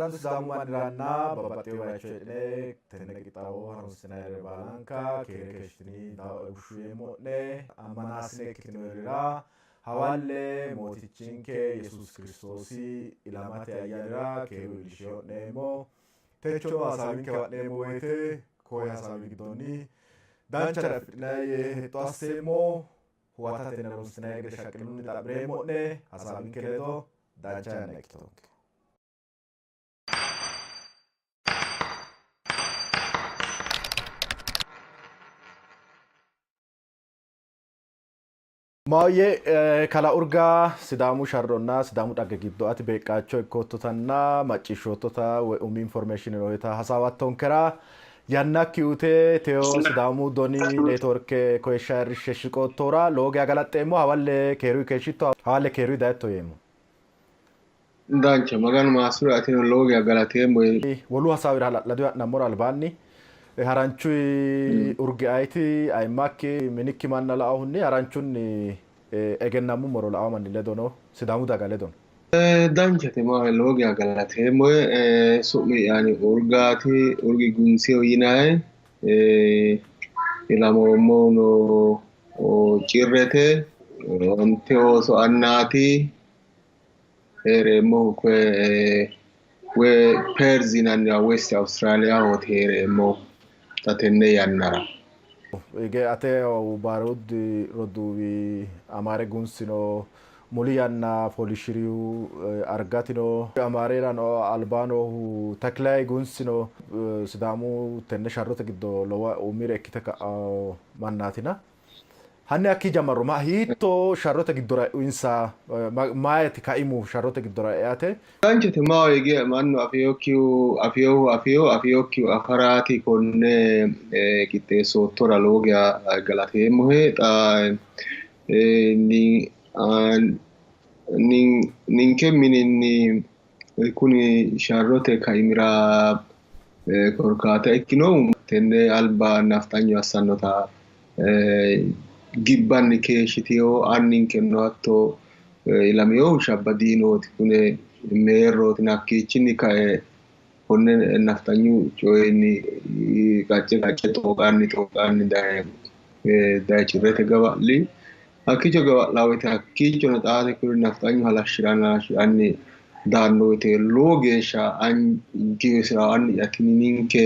Francis damu manirana babate wachene tenne kitabu harusinare balanka kerekeshini da ushuemo ne amanasne kitinoira hawalle motichinke Yesus Kristosi ilamate ayara kerulisho nemo techo asabinke wadnemo wete koya asabigdoni danchara fitnaye toasemo huwatate narusinaye greshakiluni dabremo ne asabinke ledo danchara nekto. Maye Kalaa Urga Sidaamu sharronna Sidaamu dhagge giddo ati beeqaachoo ikkoototanna macciishshootota umi information roeta hasaawattonkera yanna kiute teo Sidaamu doni network koesha risheshiqoottora looge agalaxxeemmo hawalle keeru keeshitto hawalle keeru daayetto yeemmo. Dancha maganu maasura atino looge agalateemmo wolu hasaawira hala'ladu ya'nammora albaanni haranchu urgi ayti aymakki minikki manna la'ahunni haranchunni egennamu moro la'amanni ledono Sidaamu daga ledon. Danchate ma looge agalateemmo su'mi yani urgaati urgi Gunssi yinayi ilamoommono cirrete onte ooso annaati heereemmohu koye Perth yinanniwa West Australia hooti heereemmo tatenne yannara. Ige ate barud roduwi amare Gunssino muli yanna polishiriu argatino amarerano albano taklay Gunssino Sidaamu tenne sharrote giddo lowa umire ikkite mannatina hanne akki jamarro ma hiitto sharrote giddora insa maayeti kaimu sharrote giddora eate danchate ma ige mannu afiyokkiu afaraati konne qixxeessoottora looge agalateemmohe xa ninke mininni kuni sharrote kaimira korkaata ikkinohu tenne alba naftanyo assannota gibbanni keeshshitiyo anninkenno hatto ilameyohu shabbadiinooti kune meerrooti nakkiichinni kae konne naftanyu coyinni qacce xooqanni daye cirrete gawa'li hakkiicho gawa'laawete hakkiichono xaate kuri naftanyu halashshiranni daanno woyte lowo geeshsha giwisira anni atini ninke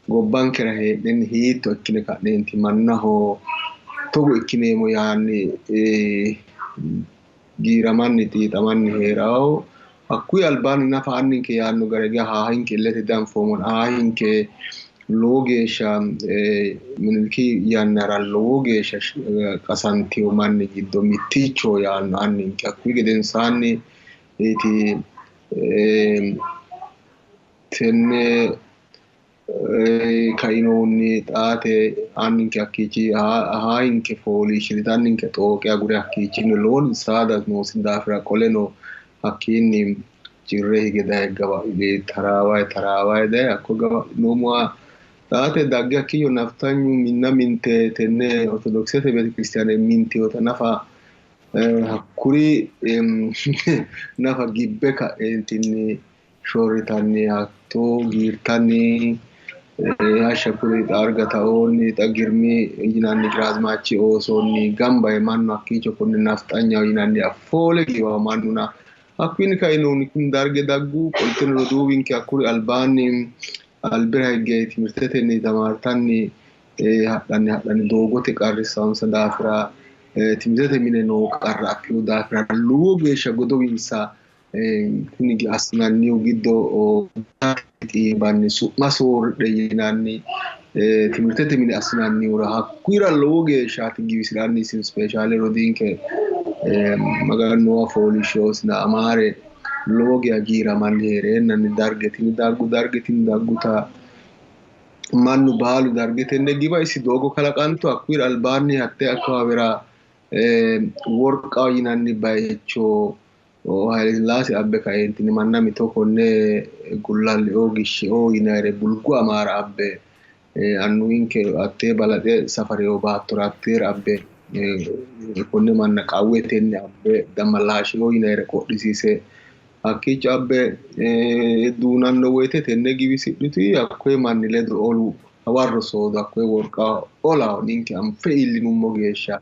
gobbankera heedhenni hiitto ikkine ka'neenti mannaho togo ikkineemo yaanni giiramanni xiixamanni heerawo hakkuyi albaanni nafa anninke yaanno garega haahinke illete danfoomon haahinke lowo geeshsha minilki yannara lowo geeshsha qasantiyo manni giddo mitticho yaanno anninke hakkuyi gedensaanni tenne kainohunni xaate anninke hakkiichi haahinke fooliishshirite anninke xooqe agure hakkiichinni lowo saada noosi daafira qoleno hakkiinni cirre hige daye gawa'li taraawayi daye hakko gawa'linoomoha xaate dagge hakkiyyo naftanyu minna minte tenne ortodokisete betekiristiyaane mintiyota nafa hakkuri nafa gibbe ka'eentinni shorritanni hatto giirtanni hashsha kuri arga taoonni xagirmi yinanni giraazmaachi oosonni gamba mannu hakkiicho konne nafxanyaho yinanni affoole giwaho mannuna hakkuinni kainohunni kun darge daggu qolteno roduuwinke hakkuri albaanni albira higge timirtetenni tamaartanni hadhanni doogote qarrissawonsa daafira timirtete mine noo qarra affiyu daafira lowo geeshsha godowinsa kuni assinannihu giddo xiibanni su'ma soorridhe yinanni timirtete mine assinannihura hakkuyira lowo geeshshaati giwisiranni isin speeshaale rodiinke maganuwa fooliishshoosina amaare lowo geya giiramanni heereennanni dargetini dagguta mannu baalu dargetenne giba isi doogo kalaqanto hakkuyira albaanni hatte akkawaawira worqaho yinanni bayicho Haile Sillaase abbe kaeentinni manna mito konne gullalle'oo gishshe'oo yinayre bulgu amaara abbe annuwinke attee balaxe safareyo baattora atteera abbe konne manna qawwetenni abbe dammallaashe'oo yinayre qodhisiise hakkiicho abbe duunanno woyte tenne giwisidhuti hakkoye manni ledo olu hawarro soodo hakkoye worqa olaho ninke anfe iillinummo geeshsha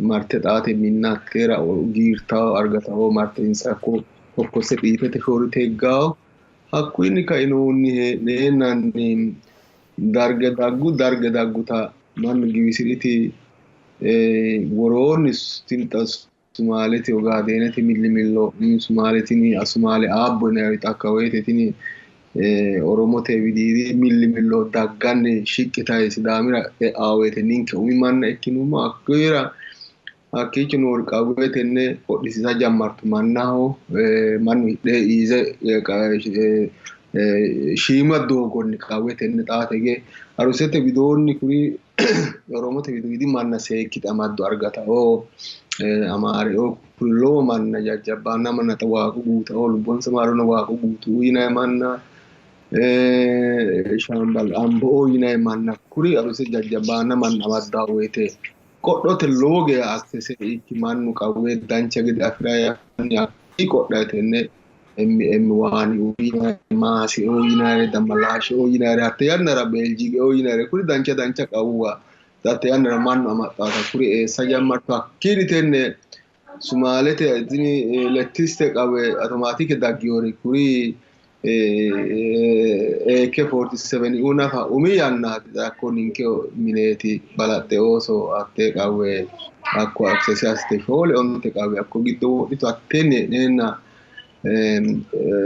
marte xaate minna hakkeera giirtaho argataho marte insa kokkose xiitete shoorite higgaho hakkuyinni kainohunni hee'neennanni darge dagguta mannu giwisidhiti woroonni tinta Sumaalete Ogaadenete millimillo Sumaletini Asumale Aabbo yinayri xakka woyte tini Oromote widiidi millimillo dagganni shiqqitayi Sidaamira e'aa woyte ninke umi manna ikkinummo hakkiicho noori qawwe tenne hodhisisa jammartu mannaho mannu hidhe iise shiima doogonni qawwe tenne xaatege arusete widoonni kuri Oromote widiidi manna seekkite amaddo argataho Amaareo kuri lowo manna jajjabbaanna manna xa waaqu guutaho lubbonsa maarono waaqu guutu yinayi manna Shambal Amboo yinayi manna kuri aruse jajjabbaanna manna amaddaa woyte qodhote lowo geya accese ikki mannu qawwe dancha gede afirayi qodhayi tenne MM1 yinayi maasi yinayi damalaashe yinayi hatte yannara Beeljiige yinayi kuri dancha qawwa hatte yannara mannu amaxxaata kuri eessa jammartu hakkiini tenne Sumaalete tini lettiste qawwe automaatike daggiyoori kuri AK47 unafa umi yannaati hakko ninke mineeti balaxxe ooso hatte qawwe hakko accese assite shoole onte qawwe hakko giddo wodhito hattenni hee'neenna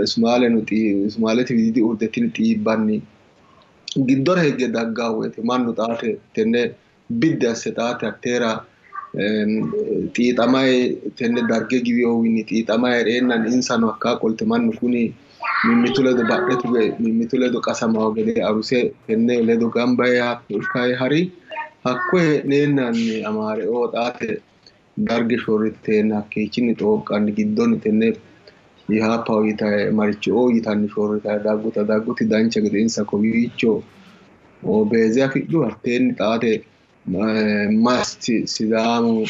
Sumaalete widiidi urdetini xiibbanni giddora higge daggaa woyte mannu xaate tenne bidde asse xaate hatteera xiixamaye tenne darge giwiyoowinni xiixamaye hee'reennanni insano hakkaa qolte mannu kuni mimmitu ledo badhe tuge mimmitu ledo qasamaho gede aruse tenne ledo gamba yee hari hakko hee'neennanni Amaareo xaate darge shoorriteenna hakkiichinni xooqqanni giddonni tenne Ihaapaho yitayi maricho yitanni shoorritayi dagguti dancha gede insa kowiicho beeze afidhu hatteenni xaate masti Sidaamu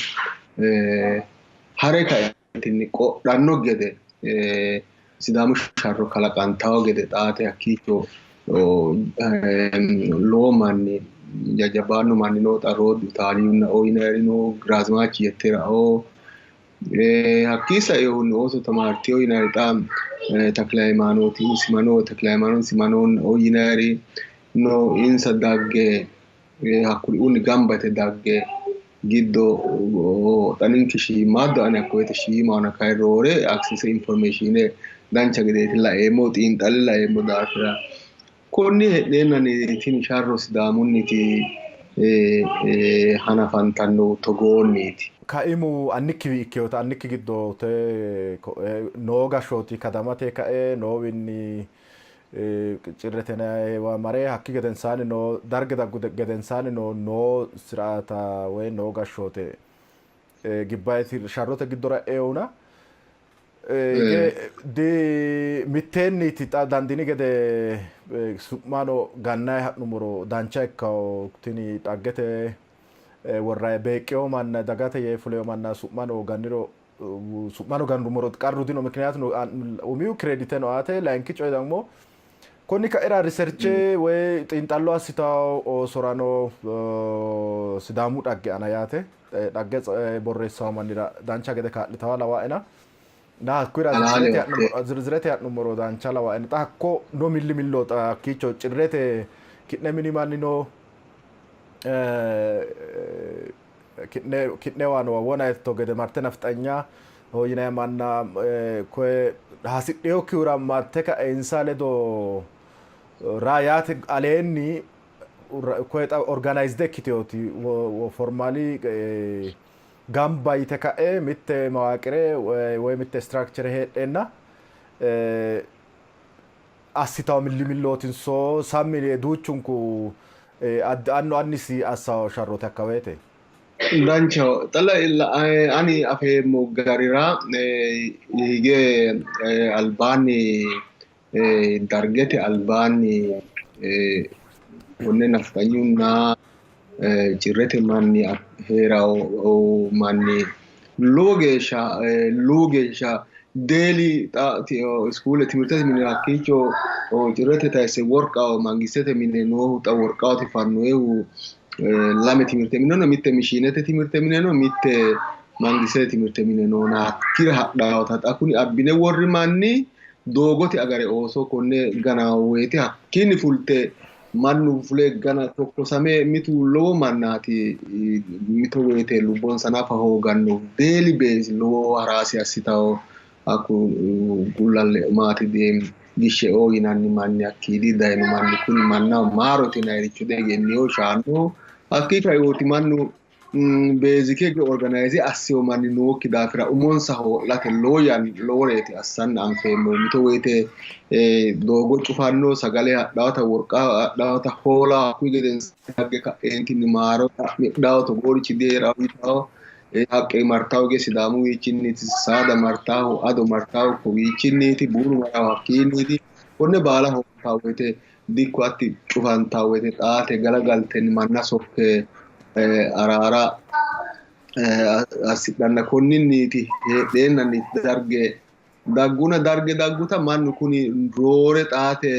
hare kaetinni qodhanno gede Sidaamu sharro kalaqantawo gede xaate hakkiicho lowo manni jajjabbaanno manni noo xarrooddu taaliyunna yinayri Giraazimaachi Yetterao hakkii saeehunni ooso tamartiyo yinayri xa Takle Hayimaanooti Simanoon yinayri no insa dagge hakkuri'unni gamba yite dagge giddo xaninki shiimaaddo ani hakko woyte shiimaana kayinni roore access information dancha gedeeti laeemmo xiinxalle laeemmo daafira konni hee'neennanni tini sharro Sidaamunniti hanafantanno togoonniiti. Kaimu annikkiwi ikkewota annikki giddo te noo gashshooti kadamate kae noowinni cirretene mare hakki gedensaani noo darge daggu gedensaani noo siraata woy noo gashshoote gibbayti sharrote giddora eewna di mitteenniti dandini gede su'mano gannayi ha'numoro dancha ikkawo tini dhaggete worrayi beeqqeyo manna dagate yee fuleyo manna su'mano ganniro su'mano gannumoro qarru dino miknyaatu umiyu kredite no aate layinki coy dammo konni kaira riserche woy xiinxallo assitawo oosorano Sidaamu dhagge ana yaate dhagge borreessawo mannira dancha gede kaa'litawa lawaa'ena na hakkuyira zirzirete ha'numoro dancha lawaa'ena xa hakko no millimillo xa hakkiicho cirrete ki'ne mini manni no ki'newaano wona etto gede marte nafxanya yinayi manna koye hasidheyokkihura marte ka'e insa ledo raayyaate aleenni koye xa organized ikkiteyooti formali gamba yite ka'e mitte mawaaqire woy mitte structure heedheenna assitawo millimillootinso sammi duuchunku anno annisi assawo sharrote akka woyte danchaho xala ani afeemmo garira hige albaanni dargete albaanni konne nafxanyunna cirrete manni heerawo manni lowo geeshsha deeli iskuule timirtete mine hakkiicho cirrete tayisse worqaho mangistete mine noohu xa worqahooti fannoehu lame timirte mine no mitte mishiinete timirte mine no mitte mangistete timirte mine noona hakkira hadhaawota xa kuni abbine worri manni doogote agare ooso konne ganawo woyite hakkiinni fulte mannu fule gana tokkosame mitu lowo mannaati mito woyite lubbonsa nafa hooganno deeli beesi lowo haraasi assitawo aku gullalle maati gishe'oo yinanni manni hakkiidi dayino manni kuni mannaho maarote yinayiricho degenneyo shaanno hakkii kaewooti mannu beezikege organize assiyo manni nookki daafira umonsa hoo'late loworeeti assanna anfeemmo mito woyite doogo cufanno sagale hadhaawota worqa hadhaawota hoola hakkuyi gedensaagge ka'eentinni maaro midhaawota goorichi deerawo yitawo haqqe martaawge sidaamu wiichinniiti saada martaahu ado martaahu kowiichinniiti buuru marahu hakkiinniiti konne baala hooltaa woyite dikko atti cufantaa woyite xaate galagaltenni manna sokke araara assidhanna konninniiti heedheennanni darge mannu kuni roore xaate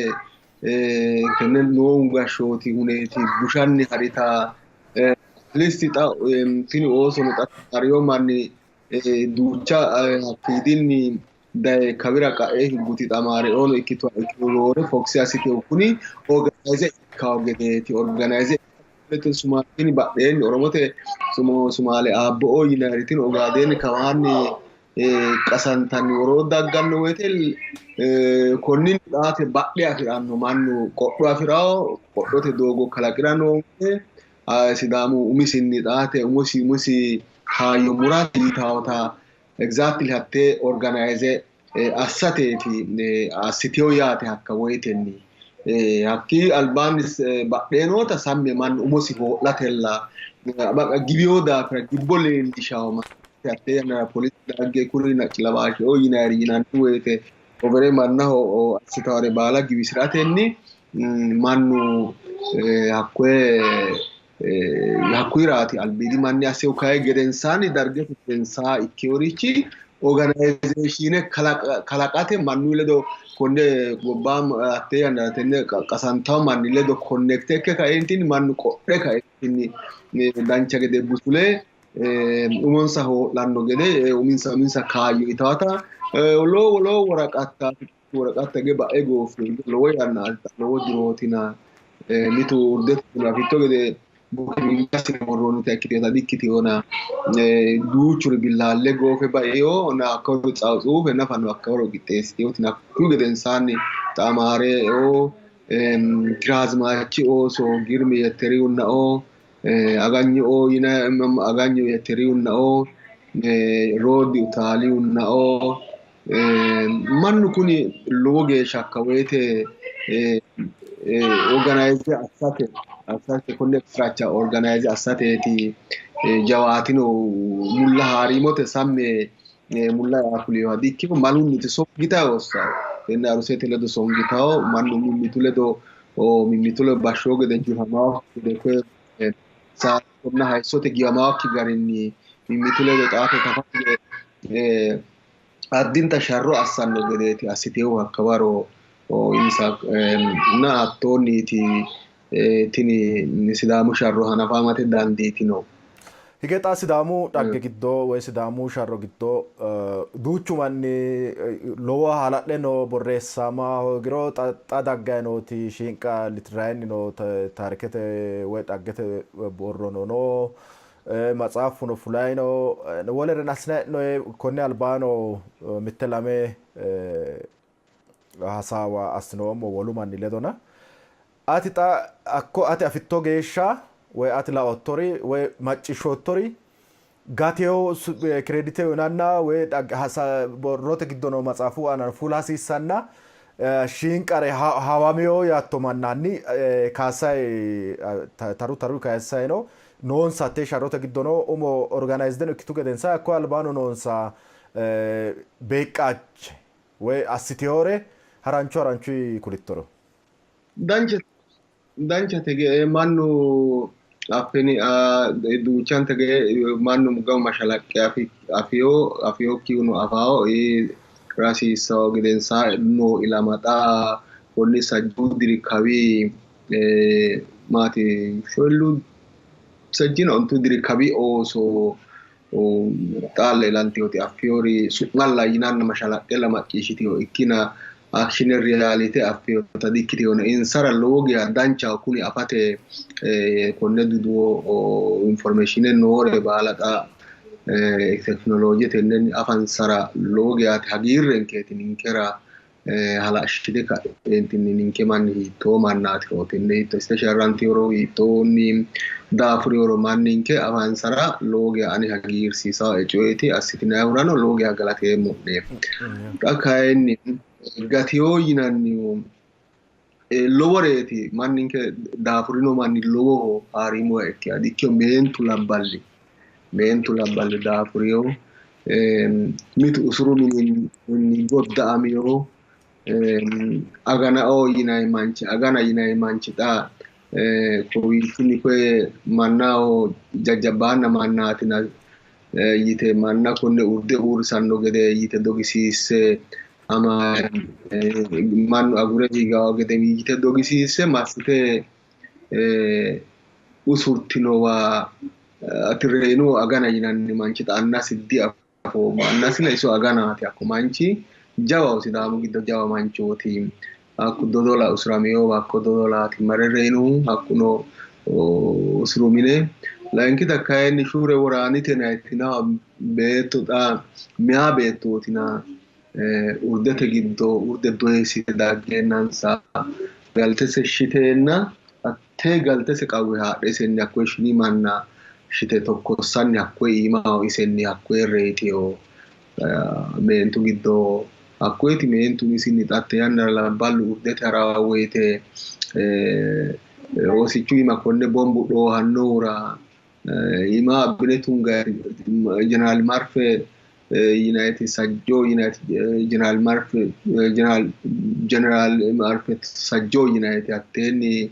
tenne noohu gashshooti huneeti bushanni haritaa listi xa tini oosono xa ariyo manni duucha hakkiidinni daye kawira qa'e higguti xamaareoono ikkito roore foksi assitehu kuni organize ikkawo gedeeti organize sumaalini badheenni oromote sumaale aabbo'oo yinayritin ogaadeeni kawaanni qasantanni woroo dagganno woyite konninni xaate badhe afiranno mannu qodho afirawo qodhote doogo kalaqiranno sidaamu umisinni xaate umusi haayyo murati yitawota exactly hattee organize assateeti assiteyo yaate hakka woyitenni hakkii albaanni badheenoota samme mannu umosi hoo'latella baqa gibiyo daafira gibbo leellishawo hattee yannara polisi dagge kuri naccilabaashe'oo yinayri yinanni woyite overe mannaho assitawore baala giwisiratenni mannu hakkuyiraati albiidi manni assehu kayi gedensaanni darge fittensaa ikkeworichi organizatione kalaqate mannu ledo konne gobbaa hattee yannara tenne qasantawo manni ledo konnekte ikke kaeentinni mannu qodhe kaeentinni dancha gede busule umonsa hoo'lanno gede uminsa kaayyo itawata lowo woraqatta ge ba'e goofe lowo yanna alta lowo dirootina mitu urdete afitto gede bukingasine worroonnita ikkiteeta dikkitewona duuchuri billaalle goofe ba'eyo na akkawaro tsuufe nafanno akkawaro qixxeessiteyotina hakkuyi gedensaanni xaamaare'oo giraazimaachi ooso girmi yetteriunna'oo aganyo'oo yina aganyo yetteriunna'oo roodi utaaliunna'oo mannu kuni lowo geeshsha akka woyite organize assate konne firacha organize assateeti jawaatino mulla haarimote samme mulla yaafuliyo hadikkiko malunniti songitawo ossa tenne arusete ledo songitawo mannu mimmitu ledo bashshoo gede juhamawo gede koye saatonna haysote giwamawokki garinni mimmitu ledo xaate tafage addinta sharro assanno gedeeti assiteehu hakkawaro insa na hattoonniiti tini sidaamu sharro hanafaamate dandiitino. Hige xaa sidaamu dhagge giddoo woy sidaamu sharro giddoo duuchu manni lowo haaladhe no borreessama hoogiro xa daggaynooti shinqa litirayinni no taarikete woy dhaggete borrono no maxaafuno fulayino wolere assina'noe konne albaano mitte lame Hasaawa Asinoomo wolu manni ledona ati xa akko ati afitto geeshsha woy ati laottori woy macciishshoottori gateyo kredite unanna woy borrote giddono maxaafu aana fuula hasiissanna shinqare hawamiyo yaatto mannanni kaasay taru kaasay no noonsa te sharrote giddono umo organized ikkitu gedensa akko albaano noonsa beeqqaache woy assiteyoore haranchu kulittoro dancha tege mannu affini duuchante ge mannu mugaw mashalaqqe afiyokki uno afao rasiisawo gedensaa no ilamaxaa konni sajjuu diri kawii maati shollu sajjina ontu diri kawii ooso xaalle ilantiyoti affiyoori su'malla yinanna mashalaqqe macciishshitiyo ikkina action reality affiyota dikkitiyona insara lowo geya danchaho kuni afate konne duduwo informatione noore baalaxa teknolojiyete afansara lowo geyaati hagiirrenkeeti ninkera halashshite ka'eentinni ninke manni hiittoo mannaatiro tenne hiitto iste sharrantiyoro hiittoonni daafuriyoro manninke afansara lowo geya ani hagiirsiisawo coyeeti assitinayhurano lowo geya galateemmo'ne xa kayinni gatiyoo yinannihu loworeeti manninke daafurino manni lowoho haarimoha ikke adikkio meentu labballi daafuriyo mitu usuru mini godda'amiyo aganao agana yinay manchi xa kowiichunni koye mannaho jajjabbaanna mannaatina yite manna konne urde uurrisanno gede yite dogisiisse ama mannu agure higawo gede yite dogisiisse massite usurtinowa atireenu agana yinanni manchi xa annasi diafoommo annasila iso aganaati akko manchi jawaho sidaamu giddo jawa manchooti hakku dodola usuramiyowa hakko dodolaati marereenu hakkuno usuru mine layinkita kayinni shuure woraanitenaytina beetto xa meya beettootina urdete giddo urde doyessite daggeennansa galtese shiteenna hattee galtese qawwe haadhesenni hakkoye shini manna shite tokkossanni hakkoye iimaho isenni hakkoye reetiyo meentu giddo hakkoyeeti meentu isinni xatte yannara labballu urdete harawa woyte oosichu ima konne bombu dhoohannohura ima abbine tunga General Marfe United Sajjo United General Marfe Sajjo United atteenni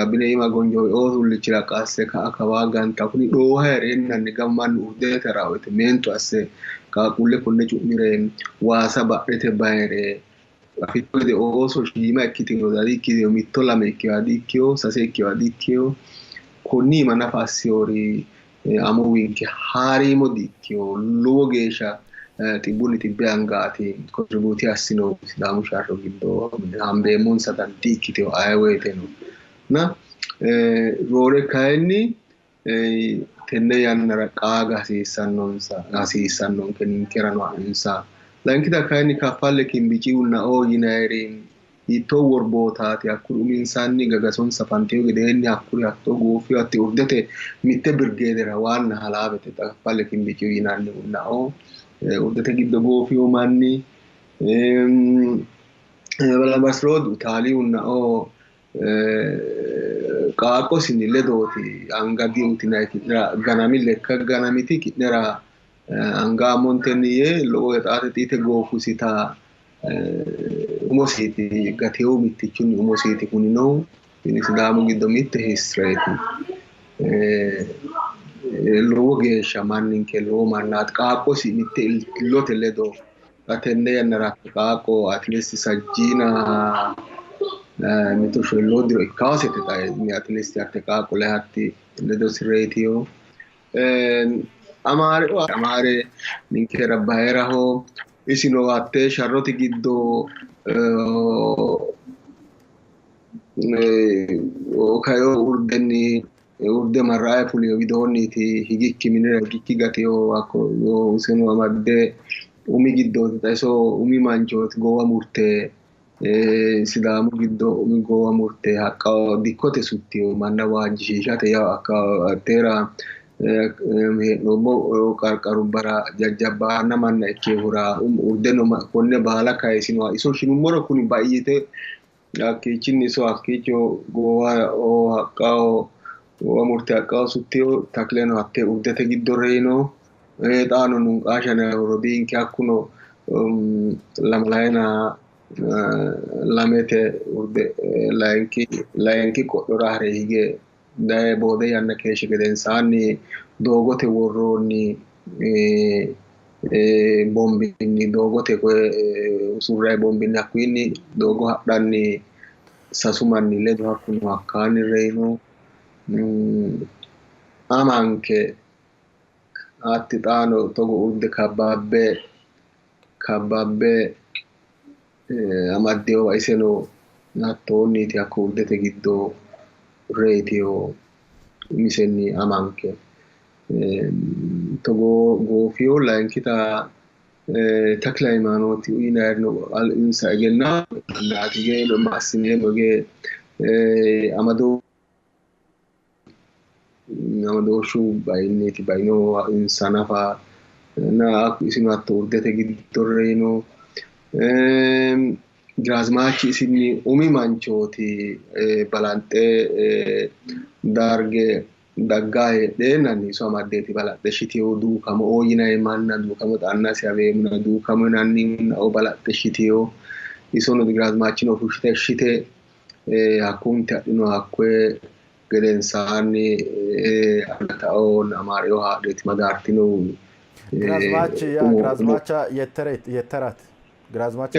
abbine ima gonjo ootullichira qasse ka ganta kuni dhooha hereennanni gammanni urdete harawoyte meentu asse qaaqulle konne cu'mire waasa badhete bayre afitto gede ooso shiima ikkitino dadikkitino mitto lame ikkiyo adikkiyo sase ikkiyo adikkiyo konni ima nafa assiyori amuwinke haarimo dikkiyo lowo geeshsha xibbunni tibbe angaati kontribuuti assino sidaamu sharro giddo hambeemmonsa danti ikkitino aye woyteno na roore kayinni tenne yannara qaaga hasiissannonke ninkerano insa layinkita kayinni kaffalle kimbiciunnaoo yinayri hiittoo worbootaati hakkuri uminsanni gagasonsa fanteyo gedeenni hakkuri hattoo goofiyo hatti urdete mitte birgeedera waanna halaabete kaffalle kimbiciu yinannihunnao urdete giddo goofiyo manni balabasiroodu taaliunnao qaaqqosinni ledooti anga diutinay ki'nera ganami lekka ganamiti ki'nera anga ammontenni yee lowo hexaate xiite goofusita umosiiti gatewu mittichunni umosiiti kunino ini sidaamu giddo mitte historeeti lowo geeshsha manninke lowo mannaati qaaqqosi mitte illote ledo tenne yannara qaaqqo at least sajjiina mito sholloodiro ikkawasete xae at least hatte qaaqqo lehatti ledo sireetiyo amaare ninkera bayraho isino hattee sharroti giddo kayo urde marra'e fuliyo widoonniti higikki minira higikki gatiyo hakko useno amadde umi giddooti xaiso umi manchooti goowa murte sidaamu giddo umi goowa murte haqqa dikkote suttiyo manna waajjishiishate yaw akka teera hee'noommo qarqarubbara jajjabbaanna manna ikkeehura urdeno konne baala kayisinoha iso shinummoro kuni ba'iyyite hakkiichinni iso hakkiicho goowa haqqaho goowa murte haqqaho suttiyo takleno hattee urdete giddo reyino xaano nunqaashana rodinke hakkuno lamalayina lamete urde layinki qodhora hare hige daye boode yanna keeshshi gedensaanni doogote worroonni bombinni doogote koye usurrayi bombinni hakkuinni doogo hadhanni sasu manni ledo hakkuno hakkaanni reyino amanke hatti xaano togo urde kabbabbe amaddeyowa iseno hattoonniti hakko urdete giddo reyitiyo umisenni amanke togo goofiyo layinkita takla ሃይማኖት uyinayirino insa egennaa laatige maassineemmoge amadooshshu bayinniti bayino insa nafa na isino hatto urdete giddo reyino giraazmaachi isinni umi manchooti balanxe darge daggaa heedheennanni iso amaddeeti balaxxe shitiyo duukamo yinayi manna duukamo xannasi aweemuna duukamo yinanninna balaxxe shitiyo isono giraazmaachino fushshite shite hakkunti adhino hakkoye gedensaanni alataoon amaareyo haadheeti madaartino giraazmaacha yetteraat giraazmaacha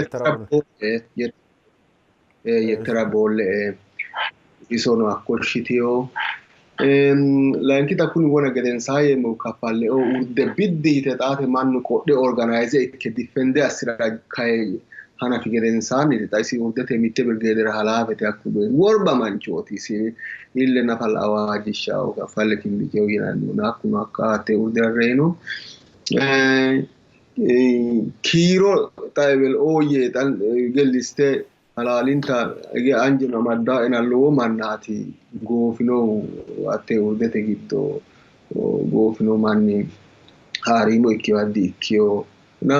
yettera boolle isono hakko shitiyo layinkita kuni wona gedensaayyeemmo kappalle'o urde biddi yite xaate mannu qodhe organize ikke difende assira kaye hanafi gedensaanni xa isi urdete mitte birgeedera halaafete hakku worba manchooti isi ille nafal awaajishshaho kaffalle kimbiceho yinanni hakkuno hakka hatte urdera reyino kiiro xaewel ooyye gelliste halaalinta ege anjino amaddaa'ena lowo mannaati goofinohu hatte urdete giddo goofino manni haariimo ikkiwaddi ikkiyo na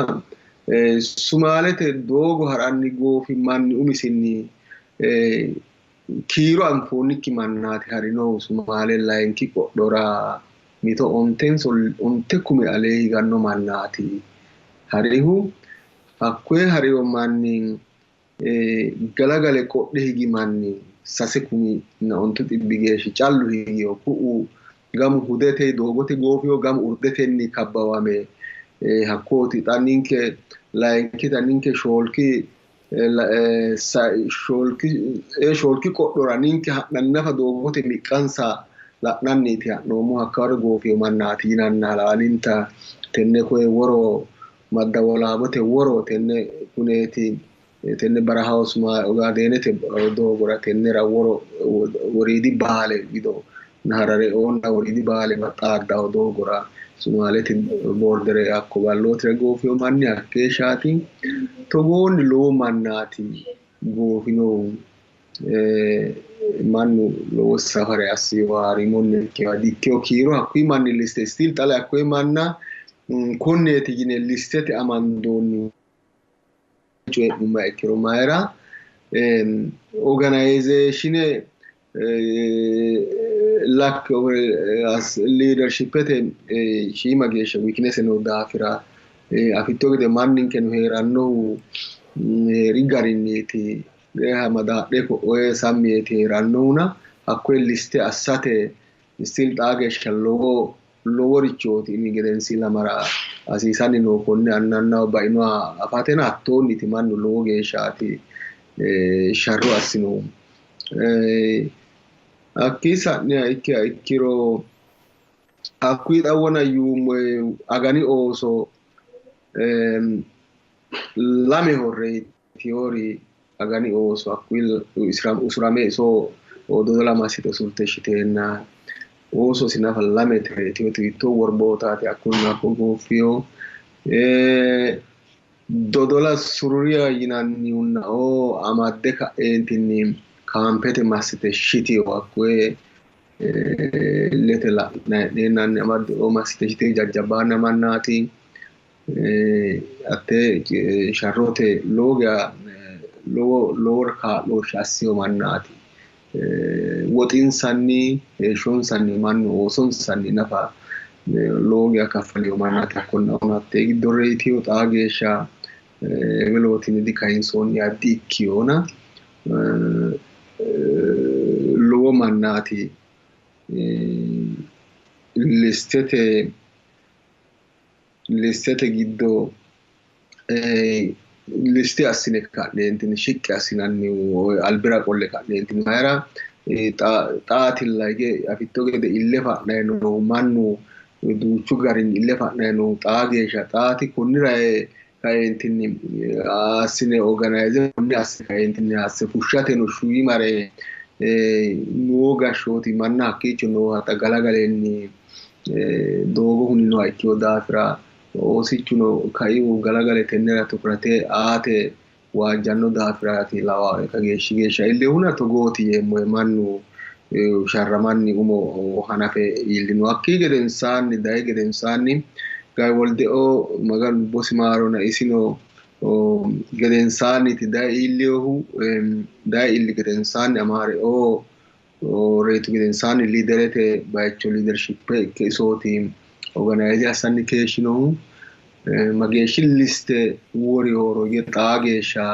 sumaalete doogo haranni goofi manni umisinni kiiro anfoonnikki mannaati harinohu sumaale layinki qodhora mito onte kume alee higanno mannaati harihu hakkoye hariyo manni galagale qodhe higi manni sase kumi na ontu xibbi geeshshi callu higiyo ku'u gamu hudete doogote goofiyo gamu urdetenni kabbawame hakkooti xa ninke layinkita ninke shoolki qodhora ninke ha'nanni nafa doogote miqqansa la'nanniiti ha'noommo hakkawaro goofiyo mannaati yinanna halaalinta tenne koye woro madda wolaabote woro tenne kuneeti tenne barahaho ogaadenete doogora tennera woriidi baale wido naharare oonna woriidi baale maxaaddaho doogora sumaalete bordere hakko ballootire goofiyo manni hakkeeshshaati togoonni lowo mannaati goofinohu mannu lowo safare assiyo haarimonni ikkeyo kiiro hakkuyi manni liste still xale hakkoye manna konneeti yine listete amandoonni coyi'numma ikkiro mayira organizatione lack of leadershipete shiima geeshsha weakness no daafira afitto gede manninkeno heerannohu heeri garinniiti madaadhe ko'oe sammi yete heerannohuna hakkoye liste assate still xaa geeshsha loworichooti imi gedensi lamara hasiisanni noo konne annannaho bainoha afatena hattoonniti mannu lowo geeshshaati sharro assinohu hakkii sa'niha ikkiha ikkiro hakkuyi xawwona yuummo agani ooso lame horreetiyoori agani ooso hakkuyi usurame iso dodola massite usurte shiteenna ooso sinafa lamete tiyo worbootaati hakkunna hakko goofiyo dodola sururiya yinannihunna amadde ka'eentinni kaampete massite shitiyo hakkoye lete la'nay'neenanni amadde massite shitiyo jajjabbaanna mannaati atte sharrote lowo kaa'looshshe assiyo mannaati woxinsanni heeshshonsanni mannu oosonsanni nafa lowo geya kaffaliyo mannaati hakkonna hatte giddo reyitiyo xaa geeshsha welootini dikayinsoonni addi ikkiyona lowo mannaati listete listete giddo liste assine ka'neentinni shiqqi assinanni albira qolle ka'neentinni mayra xaatilla hige afitto gede ille fa'nayi no mannu duuchu garinni ille fa'nayi no xaa geeshsha xaati kunnira kaeentinni assine organize kunni asse kaeentinni asse fushshate no shuyi mare noo gashshooti manna hakkiicho noo haxa galagalenni doogo huninoha ikkino daafira oosichuno kaihu galagale tennera tukurate aate waajjanno daafiraati lawaa'e kageeshshi geeshsha illehuna togooti yeemmoe mannu sharramanni umo hanafe iillino hakkii gedensaanni dayi gedensaanni gay woldeo maganu bosimaarona isino gedensaanniti dayi iillehu dayi illi gedensaanni amaare reetu gedensaanni liiderete bayicho leadership ikke isooti organize assanni keeshshinohu mageeshshi liste wori horo ye xaa geeshsha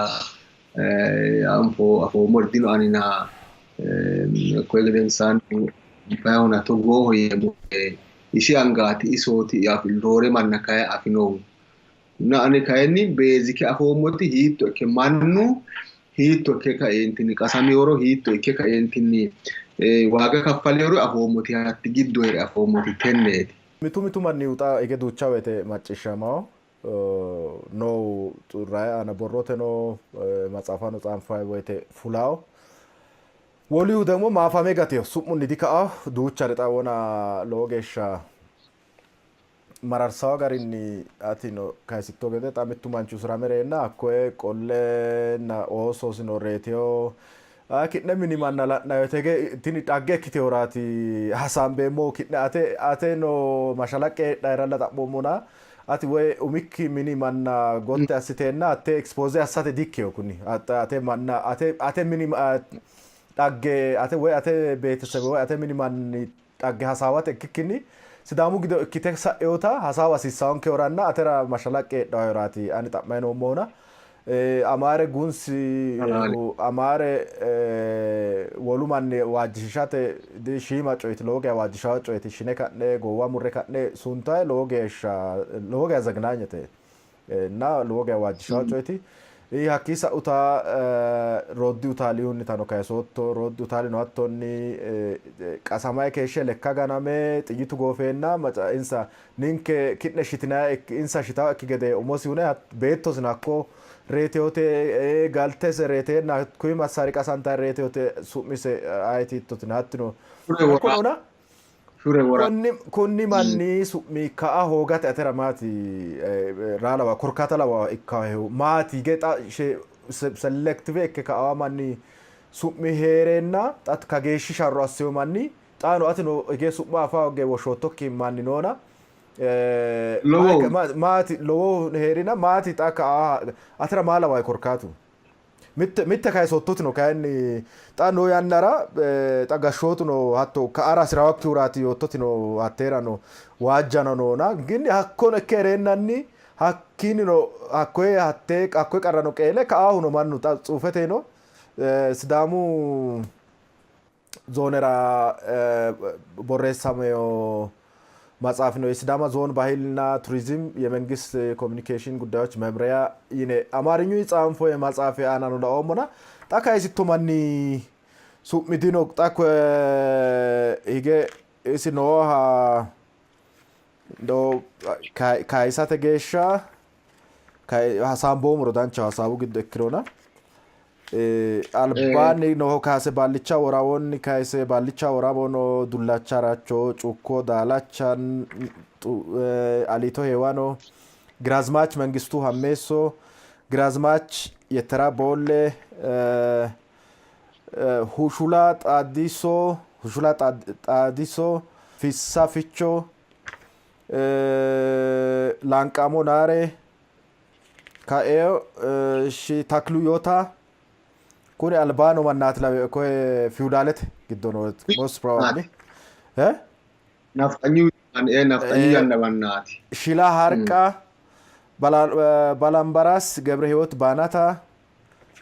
afoo mordino anina koye gedensaanni bayona togooho yeemmo isi angaati isooti roore manna kaye afinohu na ani kayinni beezike afoommoti hiitto ikke mannu hiitto ikke kaeentinni qasamiyooro hiitto ikke kaeentinni waaga kaffaliyooro afoommoti hatti giddo heere afoommoti tenneeti. mitu manni uxa ige duucha woyte macciishshamaho no xurrae ana borrote no maxaafano xaanfayi woyte fulawo wolihu ደግሞ ማፋሜ ጋቴው ሱሙን ዲካአ ዱቻ ጣወና ሎጌሻ mararsawa garinni atino kaysitto gede xamittu manchu suramereenna akkoe qolle na ooso sino reeteo ki'ne mini manna la'nayotege tini dhagge ikkiteworaati hasaambeemmo ki'ne ate no mashalaqqe heedhayralla xa'moomona ati woy umikki mini manna gotte assiteenna ate expose assate dikkeyo kuni ate manna ate mini dhagge ate woy ate beetesebe woy ate mini manni dhagge hasaawate ikkikkinni sidaamu gido ikkite sa'eewota hasaawa hasiissaanke horanna atera mashalaqqe heedhayoraati ani xa'mayi noommoona amaare gunsi amaare wolu manni waajjishate shiima coyti lowo geya waajjishawo coyti shine ka'ne goowa murre ka'ne suntayi lowo geya zagnaanyete na lowo geya waajjishawo coyti hakkii sa'uta roddi utaalihunni tano kayisootto roddi utaalino hattonni qasamaye keeshshe lekka ganame xiyyitu goofeenna maca insa ninke ki'ne shitinaye insa shitawo ekki gede umosihune beettosina hakko reeteyote galtese reeteenna kuyi massari qasantayi reeteyote su'mise ayitiittotina hattino hakkunona konni manni su'mi ka'a hoogate atera maati raalawa korkaata lawa ikkahehu maati gexa selective ikke ka'a manni su'mi heereenna xat kageeshshi sharro asseyo manni xaano atino hige su'ma afaa oge woshootokki manni noona maati lowo heerina maati xa ka'a atera maa lawa korkaatu mitte kayisottotino kayinni xa no yannara xa gashshootuno hatto ka'ara sirawakki huraati yottotino hatteerano waajjano noona ginni hakkono ikke hereennanni hakkiinino hakkoye qarrano qeele ka'aahuno mannu xa tsuufeteno sidaamu zoonera borreessameyo መጽሐፍ ነው የሲዳማ ዞን ባህልና ቱሪዝም የመንግስት ኮሚኒኬሽን ጉዳዮች መምሪያ ይኔ አማርኙ ይጻንፎ የመጽሐፍ አናኑ ለኦሞና ጣካይ ሲቶማኒ ሱሚዲኖ ጣኮ ይገ ሲኖሃ ዶ ካይሳተ ጌሻ ሃሳምቦ ሙሮዳንቻ ሃሳቡ ግድ እክሮና albaani no kaase ballicha waraawonni kaase ballicha waraabono dullacharacho cukko daalachan alito hewano grazmach መንግስቱ ሀሜሶ grazmach የተራ ቦሌ ሁሹላ ጣዲሶ ፊሳ ፊቾ ላንቃሞ ናሬ ካኤዮ ሺ ታክሉ ዮታ kuni albano mannati la ko feudalete giddono most probably naftanyu yanna mannati shila harqa balambaras ገብረ ህይወት ባናታ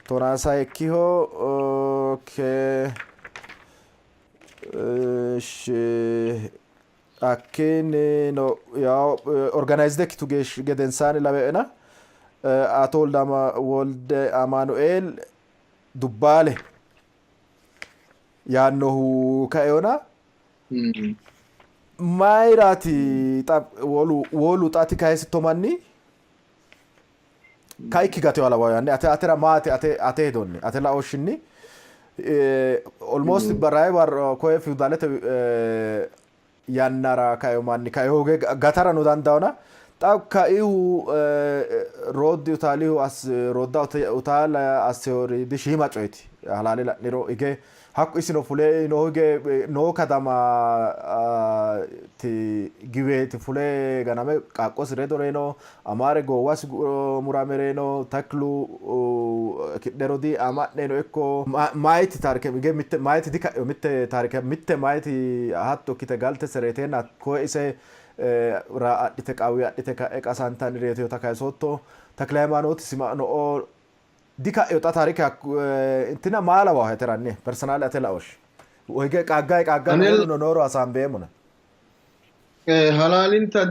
ቶናሳ ekiho ke Akkin no ja organized tu gedensani labeena atol dama wolde Amanuel dubbale yaannohu ka'eona maayiraati wolu xaati kaayesittomanni kaikki gate wala wayanne atera maate ate hedonni ate la oshinni almost baray war koe feudalete yannara kayo manni kayoge gatara no dandaona xab kaihu rod utalihu as rodda utala asori dishima coyti halale la niro ige hakku isino fule no ge no kadama ti give ti fule ganame qaqos redoreno amare go was muramereno taklu kiderodi amadne no ekko mayti tarike ige mitte mayti dika mitte tarike mitte mayti hatto kite galte seretena ko ise ra adite qawi adite ka eqasantan reeto takay sotto taklaymanot sima no dika yota tarik intina mala wa heteranni personal atelaosh wege qagga no noro asambe muna halalinta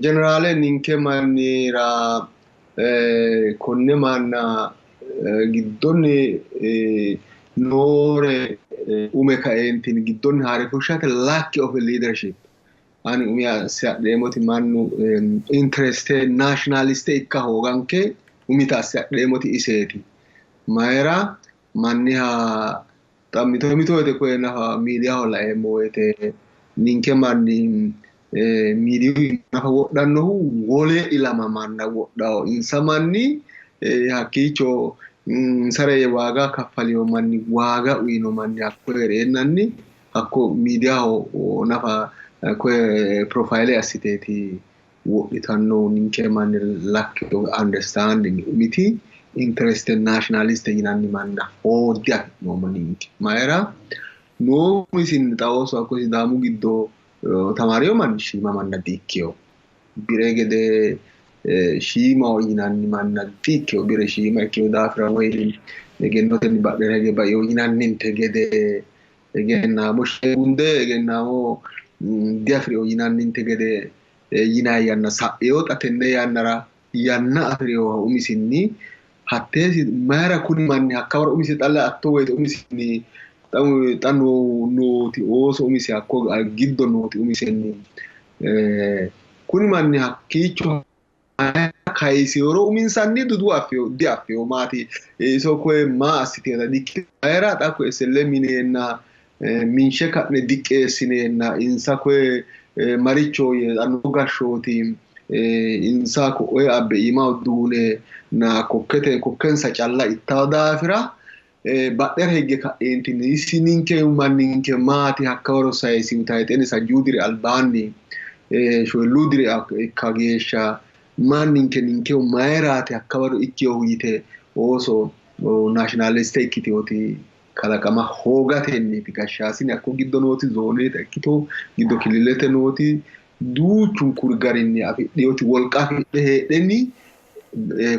generale ninke manira konne manna giddonni nore ume kaentin giddonni hare fushate lack of leadership ani umia sademoti mannu interested nationalist ikka hoganke umita sademoti iseti maera manniha tamito de ko na media hola e moete ninke manni media na woddanno wole ilama manna woddawo insamanni hakicho sare waga kaffaliyo manni waga uino manni akkoere nanni akko media o nafa ko profile assiteti wodditanno ninke manni lack of understanding miti interested nationalist yinanni manna odia no manni maera no misin tawoso akko sidamu giddo tamariyo manni shima manna dikkiyo biregede shima yinanni manna dikkiyo bire shima ikkiyo dafra way egennote ni badderege bayo yinanni tegede egennamo shegunde egennamo diafri yinanni tegede yinayanna saeyo tatenne yannara yanna afriyo umisinni hattesi mara kuni manni hakkawar umisi xalla atto wayte umisinni tanu noti oso umisi hakko giddo noti umisenni kuni manni hakkicho kaisiyoro uminsanni dudu afio di afio mati so ko ma asiteda dikki era ta ko selleminenna minshe kadne diqqesinenna insa ko maricho ye anugashoti insa ko o abbe ima dune na kokkensa calla ittawdafira badder hegge ka entini sininke manninke mati hakkawro saysi utayteni sajudiri albani sho ludiri kagesha manninke ninke mayrate hakkawro ikkiyo yite oso nationalist ikkitioti kalaqama hoogatenni tikashasini akko giddo noti zonete ikkito giddo kililete noti duuchun kurgarinni afidhiyoti wolqa fidhe hedheni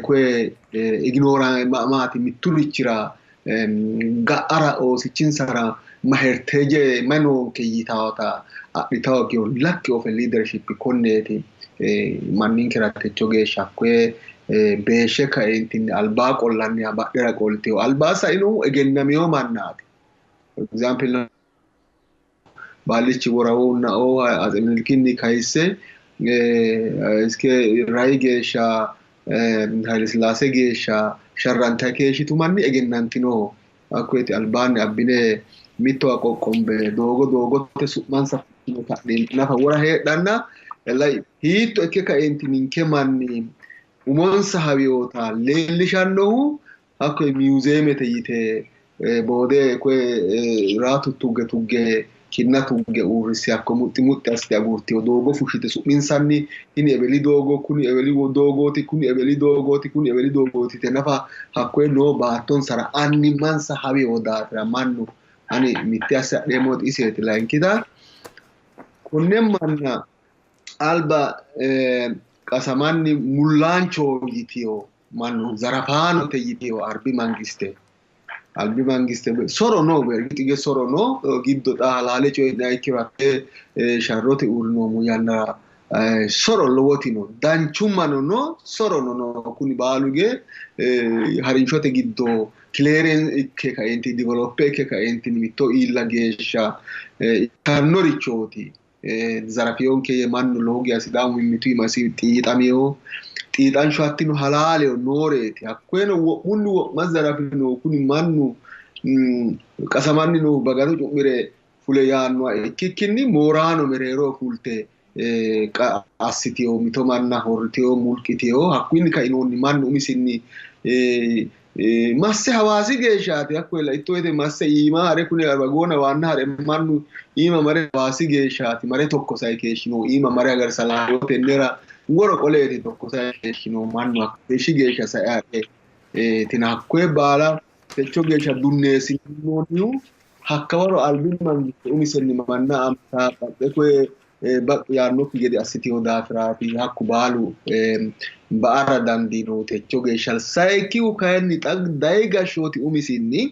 kwe ignora mati miturichira ga'ara o sichinsara maherteje mano ke yitawata aditaw ki lack of leadership konneti manninkera techoge shakwe beeshe ka entin alba qollanni abaddera qolteo alba sainu egennamiyo mannati for example balichi worawuna o azemilkinni kaise iske raigesha halislase gesha sharranta keeshitu manni egennantino akweti albani abbine mitto aqoqombe dogote su'mansa kadin nafa wora heedhanna lay hiitto ikke ka entininke manni umonsa hawiyota leellishannohu hakko museumete yite boode ko raatu tugge kinna tugge urrisi hakko mutti asti agurti dogo fushite su'minsanni ini ebeli dogo kuni ebeli dogoti kuni ebeli dogoti te nafa hakko no baaton sara anni mansa hawiyoda tra mannu ani mitti asademot iseti lankita kunne manna alba qasamanni mullancho yitiyo mannu zarafano te yitiyo arbi mangiste albi mangiste soro no bergige soro no giddo da halale coy dai kirate sharrote urno mu yanna soro lowotino danchumano no soro no kuni baaluge harinshote giddo clearance ikke kaenti develop ikke kaenti mitto illa geesha tanorichoti zarafiyonke mannu logi asidamu mimitu masi tiitamiyo xiixan shoattino halale nooreti hakkoeno wo'munni wo'mazarafino kuni mannu qasamanni no bagado cu'mire fule yaannoa ikkikkinni moorano mereero fulte assitiyo mito manna horritiyo mulqitiyo hakkuinni kainoonni mannu umisinni masse hawaasi geeshshaati hakkoella ittoyete masse iima hare kuni arbagoona waanna hare mannu iima mare hawaasi geeshshaati mare tokko sai keeshshino iima mare agar salaayotennera woro qoleeti tokko sai keeshshino mannu hakkeeshshi geeshsha sai ade tina hakkoe baala techo geeshsha dunneessinnoonnihu hakka waro albin mangiste umisenni manna amta baxxe koe baqu yaannokki gede assitiyo daafiraati hakku baalu ba'ara dandiino techo geeshsha sayikkihu kayinni xag dayi gashshooti umisinni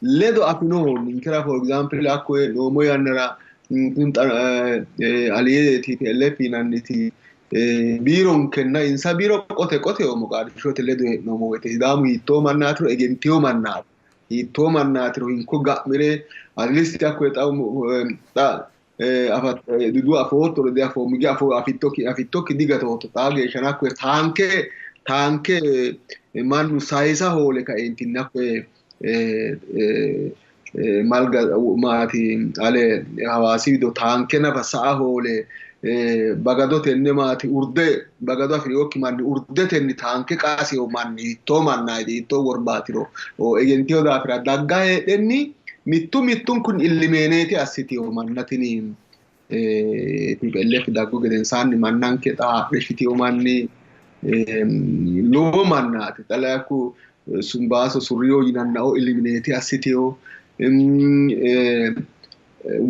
ledo afinoho ninkera for example hakkoe noomo yannara aliyeeti TPLF yinanniti biironkenna insa biiro qote o Moqaadishote ledo hee'noommo woyte sidaamu hiittoo mannaatiro egentiyo mannaati hiittoo mannaatiro hinko ga'mire at least hakkoe dudu afootto de afoomigi afittoki digatooto xaa geeshshan hakkoe taanke mannu sayisa hoole kaeentinni hakkoe malga maati ale hawaasi wido taanke nafa sa'a hoole bagado tenne maati urde bagado afiriyokki manni urdetenni taanke qaasiyo manni hiittoo mannaati hiittoo worbaatiro egentiyo daafira dagga heedhenni mittun kun illimeeneeti assitiyo mannatini TPLF daggu gedensaanni mannanke xaadhe shitiyo manni lowo mannaati xalayaku sumbaaso surriyo yinannao ilimineeti assitiyo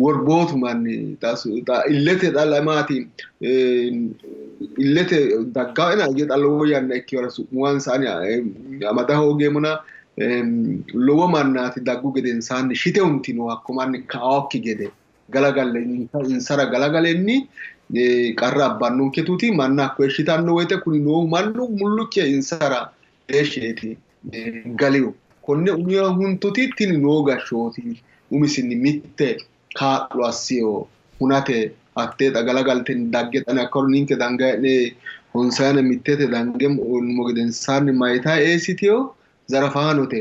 worbootu manni illete xalamaati illete daggaa'ena ige xalowo yanna ikkiwara su'muwansaani amada hoogeemuna lowo mannaati daggu gedensaanni shite untino hakko manni kaokki gede galagalle insara galagalenni qarra abbannonketuti manna hakko shitanno woyte kuni noohu mannu mullukke insara deesheeti galiyo konne umiya huntuti tini noo gashshooti umisinni mitte kaa'lo assiyo hunate hattee xagalagalten dagge xane akkor ninke dangayne honsayane mittete dange mo gedensaanni mayta eesitiyo zarafaanote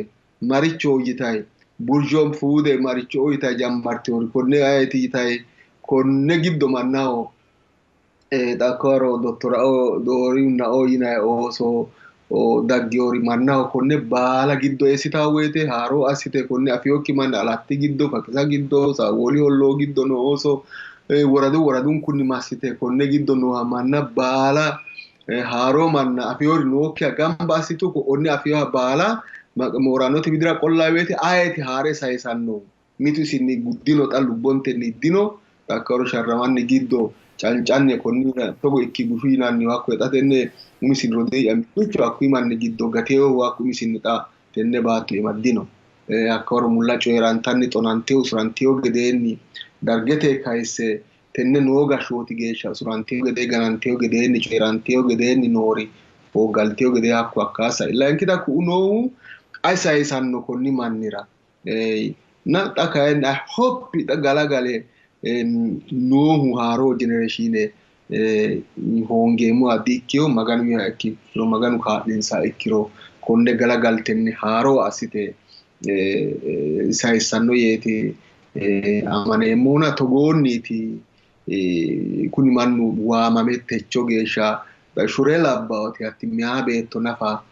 maricho yitay burjom fuude maricho yitay jammartiori konne ayeti yitay konne giddo mannaho dakoro dottorao doorina o yinay ooso daggiori mannaho konne baala giddo eesita woyte haaro assite konne afiyokki manna alatti giddo fakisa giddo saawoli hollo giddo no ooso woradun kunni massite konne giddo no manna baala haaro manna afiyori nookkiya gamba assitu ko onne afiyoha baala mooranote widira qollaa woyte ayeti haare sayisanno mitu isinni guddino xa lubbontenni iddino dakkaro sharramanni giddo cancanne konnira togo ikki gushu yinanniho hakko xatenne umisin rodee amicho hakkuy manni giddo gateewo hakku umisinni xa tenne baatto imaddino akkawaro mulla coyrantanni xonanteyo usuranteyo gedeenni dargete kayisse tenne noo gashshooti geeshsha usuranteyo gedee gananteyo gedeenni coyranteyo gedeenni noori galteyo gedee hakku akkaasa illankita ku unoohu ay sayisanno konni mannira na xa kayinni hoppi xa galagale noohu haaro generatione hongeemmo addi ikkiyo maganu miha ikkiro maganu kaa'linsa ikkiro konne galagaltenni haaro assite sayissanno yeeti amaneemmona togoonniti kuni mannu waamame techo geeshsha shure labbaoti hatti miyaa beetto nafa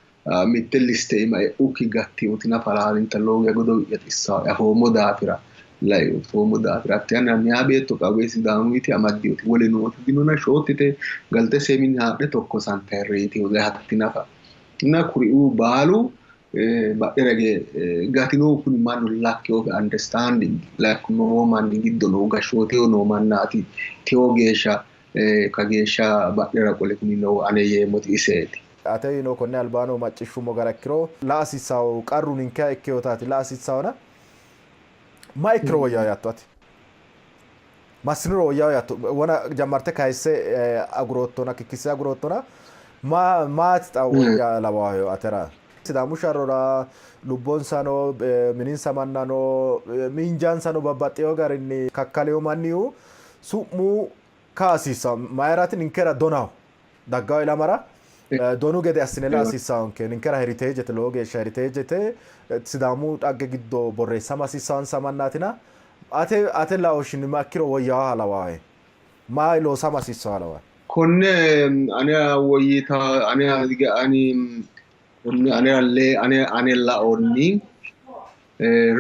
mitte liste ima ukki gattioti nafa laalinta looga godo yaxissa afoomo daafira foomo daafira atti anna miyaa beetto qaweesi daamiti amaddioti wole nooti dinona shoottite galte seemini haadhe tokko santerreeti wole hatti nafa na kuri'uu baalu badherage gatino kuni mannu lack of understanding like no manni giddo no gashooteyo no mannaati tewo geeshsha ka geeshsha badhera qole kuni no ane yeemmoti iseeti ate konne albaanoo maccishshumo gara ikkiro la hasiissawo qarru ninke ikkeyo taati la hasiissawona ma ikkiro woyyaa yaatto ati massiniro woyyaa yaatto wona jammarte kayisse aguroottona kikkisse aguroottona maati xawo woyyaa lawaayo atera sidaamu sharrora lubboonsano mininsamannano miinjaansano babbaxxeyo garinni kakkaleyo mannihu su'mu ka hasiissawo mayiraati ninkera donaho daggawo ilamara donu gede assine la hasiissawonke ninkera heriteejete lowo geeshsha heriteejete sidaamu dhagge giddo borreessama hasiissawonsa mannaatina ate laooshinni ma ikkiro woyyawa halawaawe ma loosama hasiissawo halawaawe konne anera woyyita ane laonni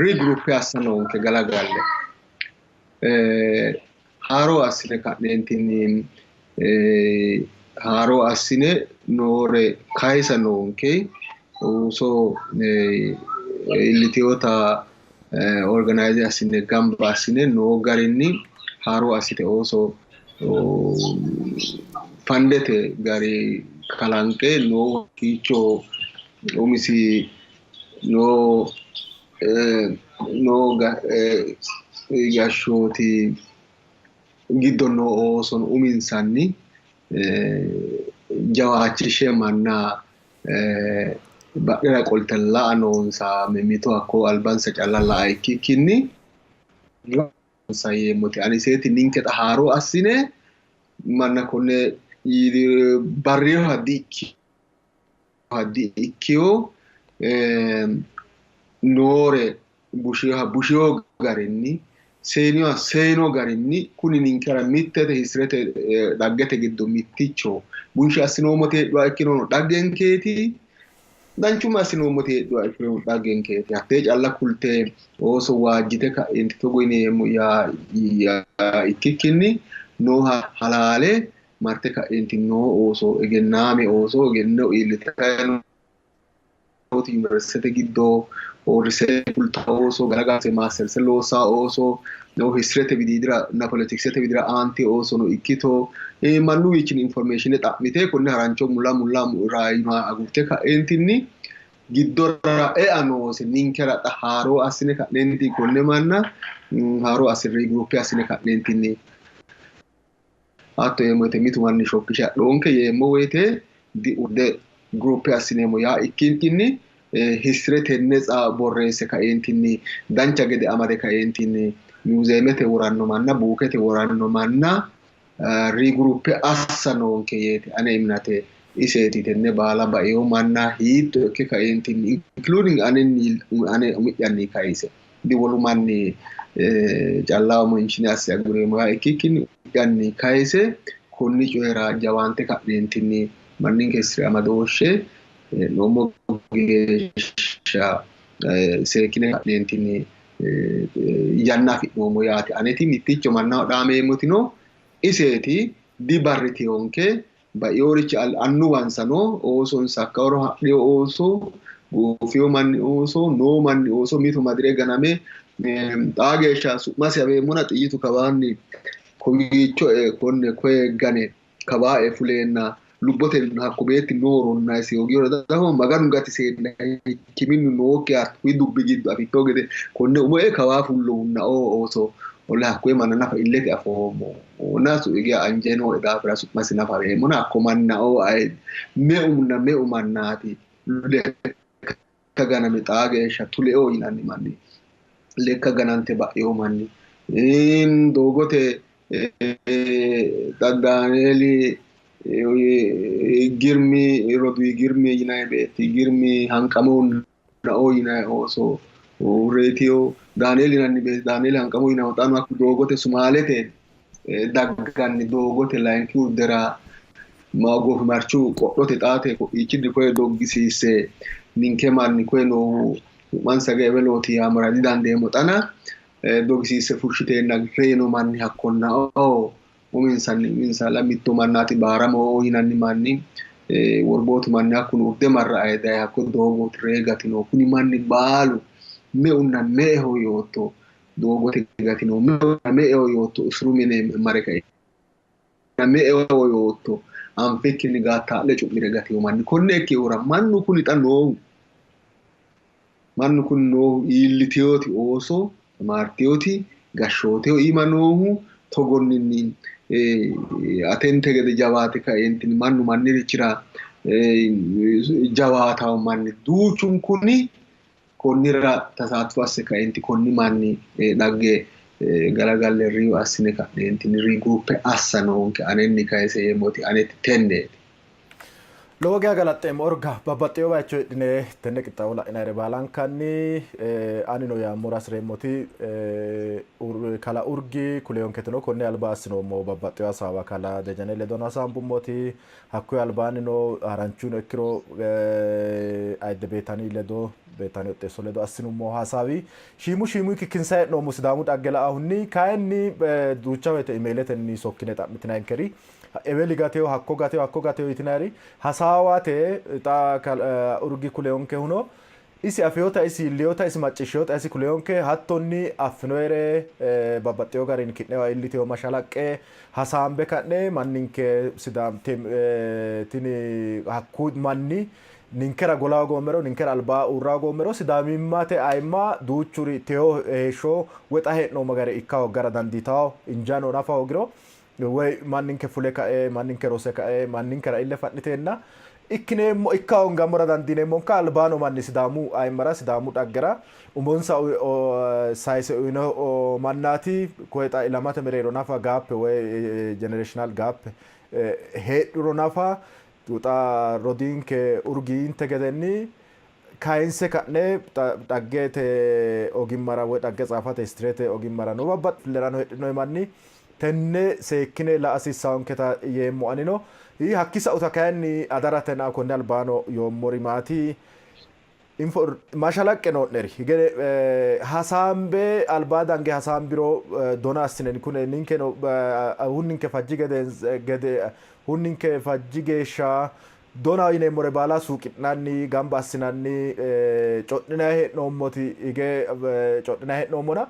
regroupe assanonke galagalle haaro assine ka'neentinni haaro assine noore kaysa noonke so illitiyota organize assine gamba assine no garinni haaro assite ooso fandete gari kalanqe no kiicho umisi gashshooti giddo no ooson uminsanni jawaachishe manna badhera qolte la'a noonsa mimito hakko albansa calla la'a ikkikkinni sayyeemmoti aniseeti ninke haaro assine manna konne barreeho haddi ikkiyo noore busheho garinni seeno garinni kuni ninkera mittete hisrete dhaggete giddo mitticho bunshi assinoomote heedhuwa ikkinono dhaggenkeeti danchuma assinoomote heedhuwa ikkinono dhaggenkeeti hattee calla kulte ooso waajjite ka'eenti togo yineemmo yaa ikkikkinni nooha halaale marte ka'eenti noo ooso egennaame ooso egenno iillitano universitete giddo oorrise kulta ooso galagase masterse loosaa ooso no hisrete wididira na politicsete widira aanti ooso no ikkito mannu wiichin information xa'mite konne harancho mulla raayima agurte ka'eentinni giddora anoose ninkera haaro assine ka'neenti konne manna haaro assire groupe assine ka'neentinni atto yemote mitu manni shokkisha dhonke yemmo woyte di urde groupe assineemo yaa ikkinkinni hisretenne borreesse ka'eentinni dancha gede amade ka'eentinni museemete woranno manna buukete woranno manna rigruppe assanonke yeete ane imnate iseeti tenne baala baeyo manna hiitto ikke ka'eentinni including ane umi'yanni kayise di wolu manni callawa mo inchine assi agureemo yaa ikkikkinni ganni kayise konni coyra jawaante ka'neentinni manninke hisre amadooshshe nomo geeshsha seekine ka'neentinni yanna afidhoomo yaate aneti mitticho mannaho dhaameemmotino iseeti dibarritiyonke ba'iyoorichi annuwansano oosonsa akkawaro hadhiyo ooso goofiyo manni ooso noo manni ooso mitu madire ganame xaa geeshsha su'masi abeemmona xiyyitu kawaanni kowiicho konne koye gane kawaa'e fuleenna lubbote hakko beetti nooronna isi ogiyoora daho maganu gati seenna kiminnu nookki wi dubbi giddo afitto gede konne umoe kawaa fullohunna ooso olle hakkoye manna nafa illete afoommo ona su'igiya anjeenoo daafira su'masi nafa abeemmona hakko manna ay meu mannaati lekka ganame xaa geeshsha tuleoo yinanni manni lekka ganante ba'eyo manni doogote Dagganeeli girmi rodwi girmi yinay beetti girmi hanqamoon na'oo yinay ooso reetiyo Daaneli nanni beetti Daaneli hanqamoo yinay oxaanu akku doogote Sumaalete dagganni doogote layinki urdera maagof marchu qodhote xaate ichidi koye doggisiisse ninke manni koye noohu mansa geebelooti yaamara didandeemo xana dogisiisse fushshiteenna reeno manni hakkonna uminsalla mitto mannaati baaramoo yinanni manni worbootu manni hakkun urde marra aydaye hakko doogooti reegatino kuni manni baalu meunna me'eho yootto doogote gatino me'eho yootto usru mine mare kae me'eho yootto anfekkinni gaatta'le cu'mire gateo manni konne ikke ora mannu kuni xa noohu mannu kun noohu iilliteyooti ooso maarteyooti gashshooteo iima noohu togonninni atente gede jawaate kaeentinni mannu mannirichira jawaatawo manni duuchun kuni konnira tasaatfu asse kaeenti konni manni dhagge galagalle riyo assine ka'neentinni rigruppe assa noonke anenni kayise yeemmoti anetti tenneeti. Lowo geeshsha galaxxeemmo Urga babbaxxeyo bayicho hidhine tenne qixxaawo la'inayre baalankanni anino yaammora hasireemmoti Kalaa Urgi kuleyonketino konne alba assinoommo babbaxxeyo hasaawa Kalaa Dejane Ledono hasaambummoti hakkuyi albaannino haranchuno ikkiro ayidde Beetanii Ledo Beetanii Oxxeesso Ledo assinummo hasaawi shiimu kikkinsa hee'noommo sidaamu dhagge la"ahunni kayinni duucha woyte imeeletenni sokkine xa'mitinayinkeri eweli gateo hakko gateo yitinayri hasaawate xa Urgi kuleyonke huno isi afiyota isi illiyota isi maccishshiyota isi kuleyonke hattonni affinoyre babbaxxeyo garin ki'newa illiteyo mashalaqqe hasaambe ka'ne manninke sidaam tini hakku manni ninkera golawa goommero ninkera albaa uurraa goommero sidaamimmate ayimma duuchuri teyo heeshsho wexa hee'noommo gare ikka hoggara dandiitawo injaano nafa hogiro ወይ ማንንከ ፉለ ካኤ ማንንከ ሮሰ ካኤ ማንንከራ ኢለ ፈንቴና ኢክኔሞ ኢካውን ጋሞራ ዳንዲኔሞ ካልባኖ ማን ሲዳሙ አይመራ ሲዳሙ ዳገራ ኡሞንሳ ሳይሰ ኡኖ ማናቲ ኮይጣ ኢላማተ መሬሮ ናፋ ጋፕ ወይ ጄኔሬሽናል ጋፕ ሄዱሮ ናፋ ጡጣ ሮዲንከ ኡርጊን ተገደኒ ካይንሰ ካኔ ዳገቴ ኦጊማራ ወይ ዳገ ጻፋተ ስትሬት ኦጊማራ ነው ባባት ለራኖ ሄድኖ ማኒ tenne seekkine la"asissaanketa yeemmo anino hakkisa uta kayinni adaratena konne albaano yoommori maati mashalaqqe noo'neri hige hasaambe albaa dange hasaambiro dona assineni kune ninkeno hunninke fajji gede hunninke fajji geeshsha dona yineemmore baala suuqi'nanni gamba assinanni co'ninayi hee'noommoti hige co'ninayi hee'noommona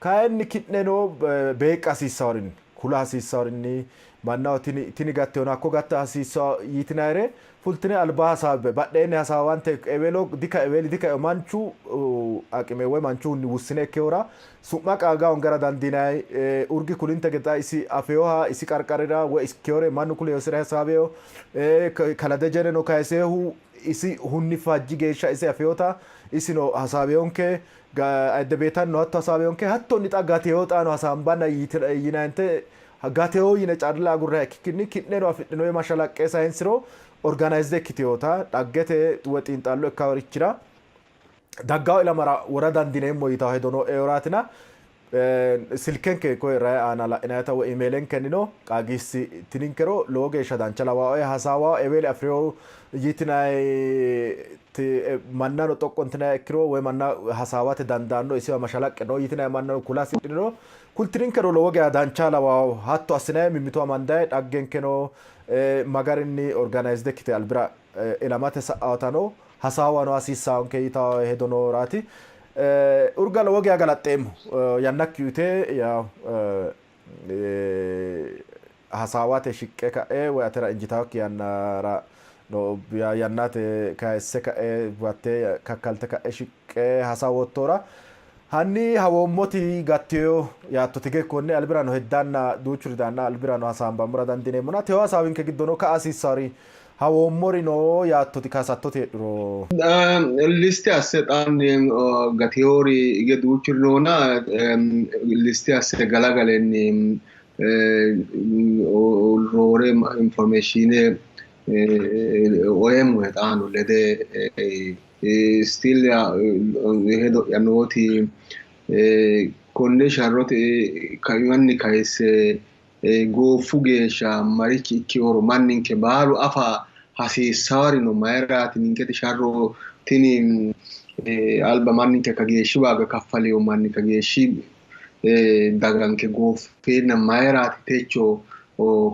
kayenni ki'neno beeqqa hasiissaaworinni kula hasiissaaworinni mannaho tini gatteyono hakko gatta hasiissao yitinayre fultine albaa hasaabe badheenne hasaawante ewelo dika eweli dika manchu aqime woy manchu wussine ikkehora su'ma qaagaawon gara dandiinay Urgi kulinte geda isi afeyoha isi qarqarira woy ikkehore mannu kuleyosira hasaabeyo Kalaa Dejane no kayisehu isi hunni fajji geeshsha isi afeyota isino hasaabeyonke ayidde Beetanii hatto hasaabeyonke hattonni xa gateo xaano hasaambanna yinayinte gateo yine calla agurra ikkikkinni ki'neno afidhinoye mashalaqqe sayinsiro organized ikkiteyota dhaggete woy xiinxallo ikkaworichira daggawo ilamara wora dandineemmo yitawo hedono eoraatina silkenke koye rayi aana la'inayta woy imeelenkennino qaagiissi tininkero lowo geeshsha dancha lawaaoe hasaawaho eweli afireyo yitinay mannano xoqqontinay ikkiro woy manna hasaawate dandaanno isiwa mashalaqqe no yitinay mannano kula hasidhiniro kultirinkero lowo geeshsha dancha lawaaho hatto assinay mimmitu amandaye dhaggenkeno magarinni organized ikkite albira ilamate sa'awatano hasaawano hasiissaanke yitawo hedonoraati Urga lowo geeshsha galaxxeemmo yannakki yite hasaawate shiqqe ka'e woy atera injitawokki yannara no yannate kayisse ka'e batte kakkalte ka'e shiqqe hasaawottora hanni hawoommoti gatteyo yaatto tige konne albirano heddanna duuchuri danna albirano hasaambamura dandineemmona teyo hasaawinke giddono ka hasiissawori hawoommori no yaattoti kaasattote heedhuro liste asse xaanni gateyoori ige duuchuri noona liste asse galagalenni roore informatione OM xaano lede still hedo'ya nooti konne sharrote kaymanni kayisse goofu geeshsha marichi ikkihoro manninke baalu afa hasiissawari no mayraati ninketi sharro tini alba manninke kageeshshi waaga kaffaleyo manni kageeshshi daganke gooffeenna mayraati techo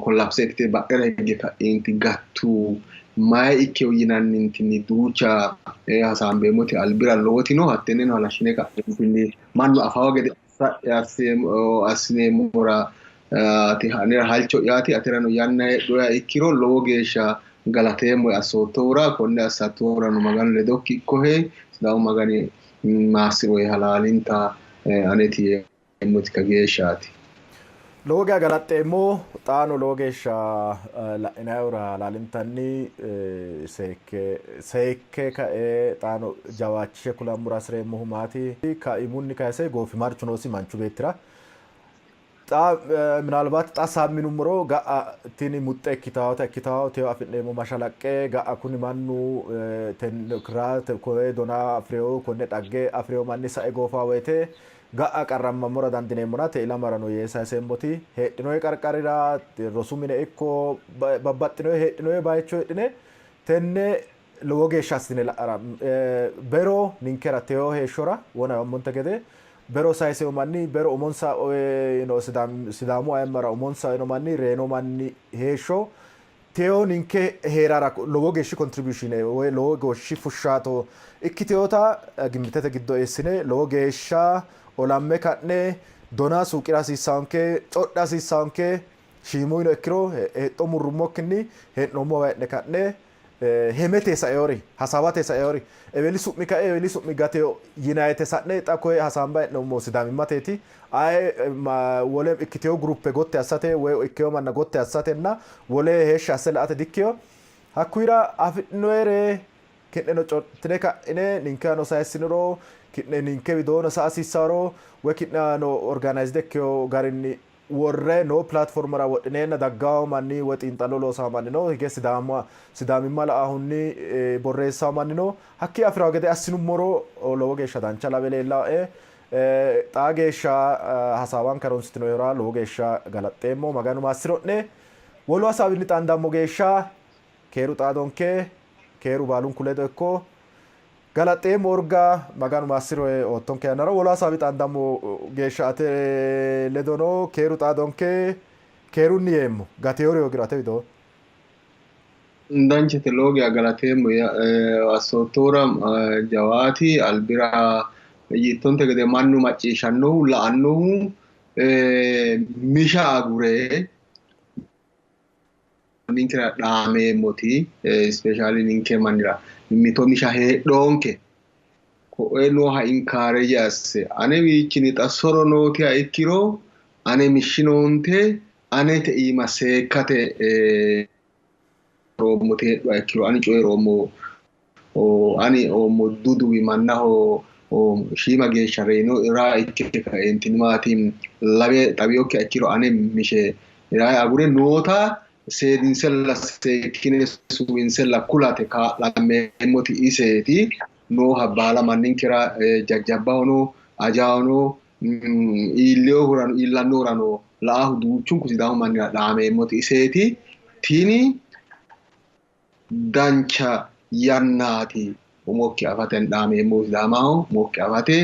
kollapse ikkite badhera higge ka'eenti gattu mayi ikkeyo yinannintinni duucha hasaambeemmoti albira lootino hattenneno halashshine ka'eentinni mannu afawa gede assineemmora ati hanira halcho yaati atirano yanna heedhoya ikkiro lowo geeshsha galateemmo assootoora konne assattoorano maganu ledokki ikkohe sidaamu magani maassiroye halaalinta aneti yeemmoti kageeshshaati. Lowo geeshsha galaxxeemmo xaano lowo geeshsha la'inayihura halaalintanni seekke ka'e xaano jawaachishe kulammura hasireemmohu maati kaimunni kayise goofimarchu noosi manchu beettira ምናልባት ሳሚኑምሮ ጋአ ቲኒ ሙጤ ኪታው ቴው አፍኔሞ ማሻላቀ ጋአ ኩኒ ማኑ ክራት ኮይ ዶና አፍሬው ኮኔ ዳጌ አፍሬው ማኒ ሳኤ ጎፋ ወይቴ ጋአ ቀራማሞራ ዳንዲኔሞና ቴላማራኖ የሳሰምቦቲ ሄድኖ ቀርቀሪራ ሮሱሚኔ እኮ ባባጥኖ ሄድኖ ባይቾ ሄድኔ ተነ ለወጌ ሻስቲኔ ላራ በሮ ኒንከራ ቴው ሄሾራ ወና ሞንተገደ bero saise manni bero umonsa no sidamu ayamara umonsa no manni reno manni heesho teo ninke herara lowo geeshshi contribution woy lowo geeshshi fushshaato ikkiteota gimitete giddo essine lowo geeshsha olamme ka'ne dona suuqira hasiisaanke codha hasiisaanke shiimuyino ikkiro hexxo murrummokkinni hee'noommo wayi'ne ka'ne hemete saeori hasawate saeori eveli su'mi ka'e eveli su'mi gate yinayite sa'ne xa koye hasaamba he'noommo sidaamimmateti aye wole ikkiteyo gruppe gotte assate woy ikkeyo manna gotte assatenna wole heeshshi asse la''ate dikkeyo hakkuyira afi'noyere ki'neno cottine ka'ine ninkeno sayissiniro ki'ne ninke widoono sa hasiissaworo woy ki'neno organized ikkeyo garinni worre no platformera wodhineenna daggawo manni woy xiinxallo loosawo manni no hige sidaamimma la''ahunni borreessawo manni no hakki afirawo gede assinummoro lowo geeshsha dancha lawe leellawoe xaa geeshsha hasaawanke harunsittinoyihura lowo geeshsha galaxxeemmo maganu maassiro'ne wolu hasaawinni xaandammo geeshsha keeru xaadonke keeru baalunku ledo ikko galaxxeemmo urga maganu maassiroye oottonke yannara wolu hasaawi xaandammo geeshsha ate ledono keeru xaadonke keerunni yeemmo gateyoori hoogiro ate widoo danchate lowo geeshsha galateemmo assootoora jawaati albira yiittonte gede mannu macciishshannohu la''annohu misha agure ninkera dhaameemmoti ispeeshali ninke mannira mito misha heedhoonke ko'e nooha inkaareji asse ane wiichini xa soro nootiha ikkiro ane mishshinoonte anete iima seekkate roommote heedhuha ikkiro ani coyiroommo ani oommo duduwi mannaho shiima geeshsha reeno raa ikke kaeentinni maati lawe xawiyokkiha ikkiro ane mishe raa agure noota seedinsella seekkine suwinsella kulate kaa'lameemmoti iseeti nooha baala manninkera jajjabbahono ajahono iilleyohurano iillannohurano la''ahu duuchunku sidaamu mannira dhaameemmoti iseeti tini dancha yannaati umokki afaten dhaameemmo sidaamaho umokki afate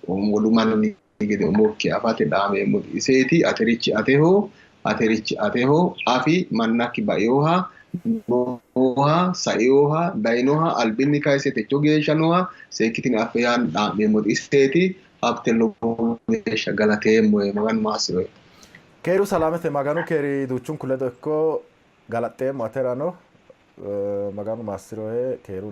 wolu manni gede umokki afate dhaameemmoti iseeti aterichi ateho afi mannakki baeyoha nooha saeyoha dayinoha albinni kayise techo geeshsha nooha seekkitine affe yaan dhaameemmoti iseeti hafte lowo geeshsha galateemmoe maganu maassiroe keeru salamete maganu keeri duuchunku ledo ikko galaxxeemmo aterano maganu maassiroe keeru